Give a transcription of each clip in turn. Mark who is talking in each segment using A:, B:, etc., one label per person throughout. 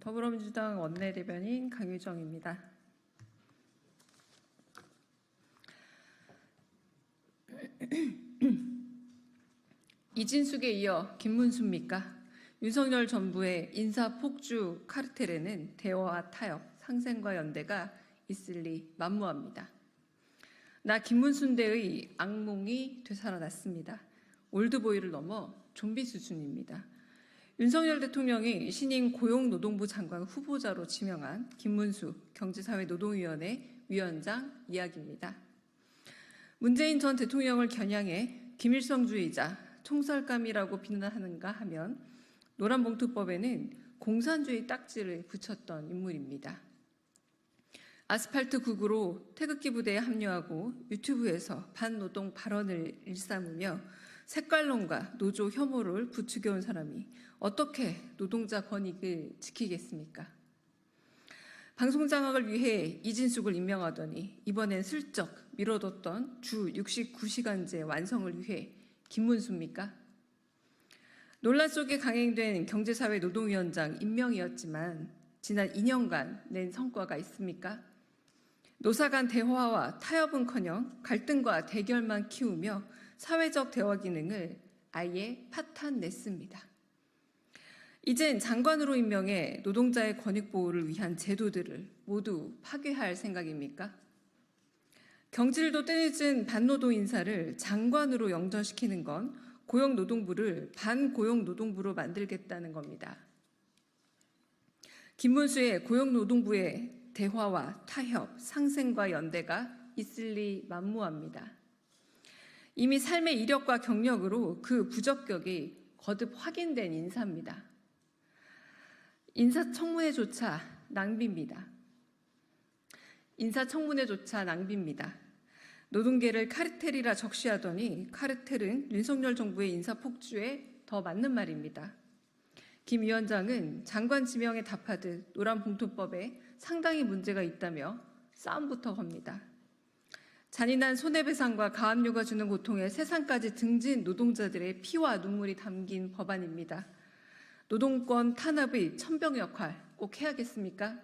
A: 더불어민주당 원내대변인 강유정입니다. 이진숙에 이어 김문수입니까? 윤석열 정부의 인사폭주 카르텔에는 대화와 타협, 상생과 연대가 있을리 만무합니다. 나 김문순대의 악몽이 되살아났습니다. 올드보이를 넘어 좀비 수준입니다. 윤석열 대통령이 신임 고용노동부 장관 후보자로 지명한 김문수 경제사회노동위원회 위원장 이야기입니다. 문재인 전 대통령을 겨냥해 김일성주의자, 총살감이라고 비난하는가 하면 노란봉투법에는 공산주의 딱지를 붙였던 인물입니다. 아스팔트 국으로 태극기 부대에 합류하고 유튜브에서 반노동 발언을 일삼으며 색깔론과 노조 혐오를 부추겨온 사람이 어떻게 노동자 권익을 지키겠습니까? 방송 장악을 위해 이진숙을 임명하더니 이번엔 슬쩍 미뤄뒀던 주 69시간제 완성을 위해 김문수입니까? 논란 속에 강행된 경제사회노동위원장 임명이었지만 지난 2년간 낸 성과가 있습니까? 노사 간 대화와 타협은커녕 갈등과 대결만 키우며 사회적 대화 기능을 아예 파탄냈습니다. 이젠 장관으로 임명해 노동자의 권익 보호를 위한 제도들을 모두 파괴할 생각입니까? 경질도 때늦은 반노동 인사를 장관으로 영전시키는 건 고용노동부를 반고용노동부로 만들겠다는 겁니다. 김문수의 고용노동부의 대화와 타협, 상생과 연대가 있을리 만무합니다. 이미 삶의 이력과 경력으로 그 부적격이 거듭 확인된 인사입니다. 인사청문회조차 낭비입니다. 인사청문회조차 낭비입니다. 노동계를 카르텔이라 적시하더니 카르텔은 윤석열 정부의 인사폭주에 더 맞는 말입니다. 김 위원장은 장관 지명에 답하듯 노란봉투법에 상당히 문제가 있다며 싸움부터 겁니다. 잔인한 손해배상과 가압류가 주는 고통에 세상까지 등진 노동자들의 피와 눈물이 담긴 법안입니다. 노동권 탄압의 천병 역할 꼭 해야겠습니까?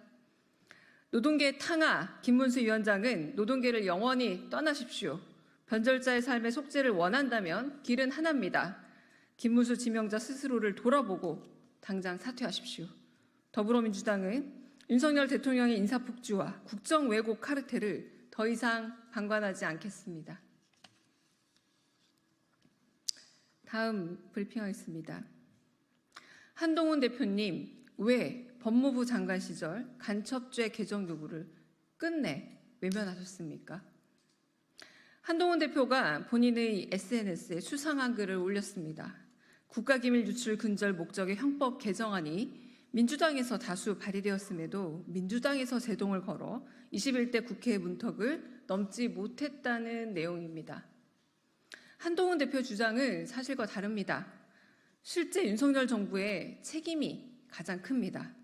A: 노동계 탕하 김문수 위원장은 노동계를 영원히 떠나십시오. 변절자의 삶의 속죄를 원한다면 길은 하나입니다. 김문수 지명자 스스로를 돌아보고 당장 사퇴하십시오. 더불어민주당은 윤석열 대통령의 인사폭주와 국정 왜곡 카르텔을 더 이상 방관하지 않겠습니다. 다음 브리핑하겠습니다. 한동훈 대표님, 왜 법무부 장관 시절 간첩죄 개정 요구를 끝내 외면하셨습니까? 한동훈 대표가 본인의 SNS에 수상한 글을 올렸습니다. 국가기밀 유출 근절 목적의 형법 개정안이 민주당에서 다수 발의되었음에도 민주당에서 제동을 걸어 21대 국회의 문턱을 넘지 못했다는 내용입니다. 한동훈 대표 주장은 사실과 다릅니다. 실제 윤석열 정부의 책임이 가장 큽니다.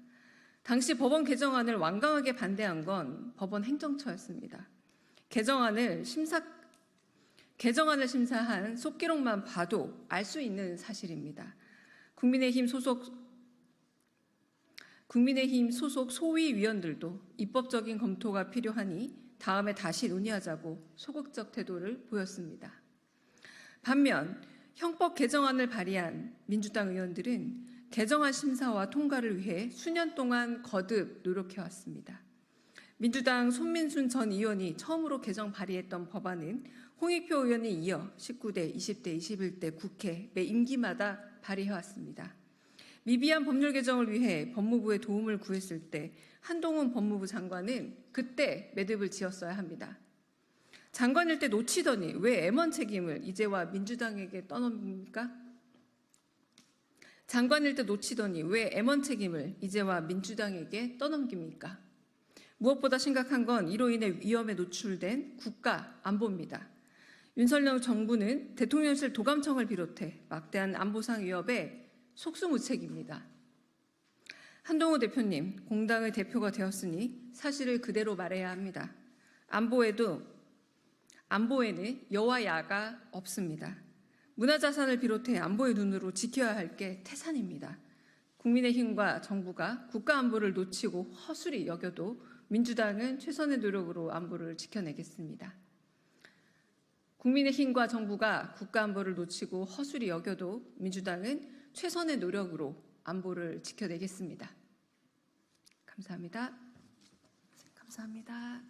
A: 당시 법원 개정안을 완강하게 반대한 건 법원 행정처였습니다. 개정안을 심사한 속기록만 봐도 알 수 있는 사실입니다. 국민의힘 소속 소위위원들도 입법적인 검토가 필요하니 다음에 다시 논의하자고 소극적 태도를 보였습니다. 반면 형법 개정안을 발의한 민주당 의원들은 개정안 심사와 통과를 위해 수년 동안 거듭 노력해왔습니다. 민주당 손민순 전 의원이 처음으로 개정 발의했던 법안은 홍익표 의원이 이어 19대, 20대, 21대 국회 매 임기마다 발의해왔습니다. 미비한 법률 개정을 위해 법무부의 도움을 구했을 때 한동훈 법무부 장관은 그때 매듭을 지었어야 합니다. 장관일 때 놓치더니 왜 M1 책임을 이제와 민주당에게 떠넘깁니까? 장관일 때 놓치더니 왜 M1 책임을 이제와 민주당에게 떠넘깁니까? 무엇보다 심각한 건 이로 인해 위험에 노출된 국가 안보입니다. 윤석열 정부는 대통령실 도감청을 비롯해 막대한 안보상 위협에 속수무책입니다. 한동훈 대표님, 공당의 대표가 되었으니 사실을 그대로 말해야 합니다. 안보에는 여와 야가 없습니다. 문화자산을 비롯해 안보의 눈으로 지켜야 할 게 태산입니다. 국민의힘과 정부가 국가 안보를 놓치고 허술히 여겨도 민주당은 최선의 노력으로 안보를 지켜내겠습니다. 국민의힘과 정부가 국가 안보를 놓치고 허술히 여겨도 민주당은 최선의 노력으로 안보를 지켜내겠습니다. 감사합니다. 감사합니다.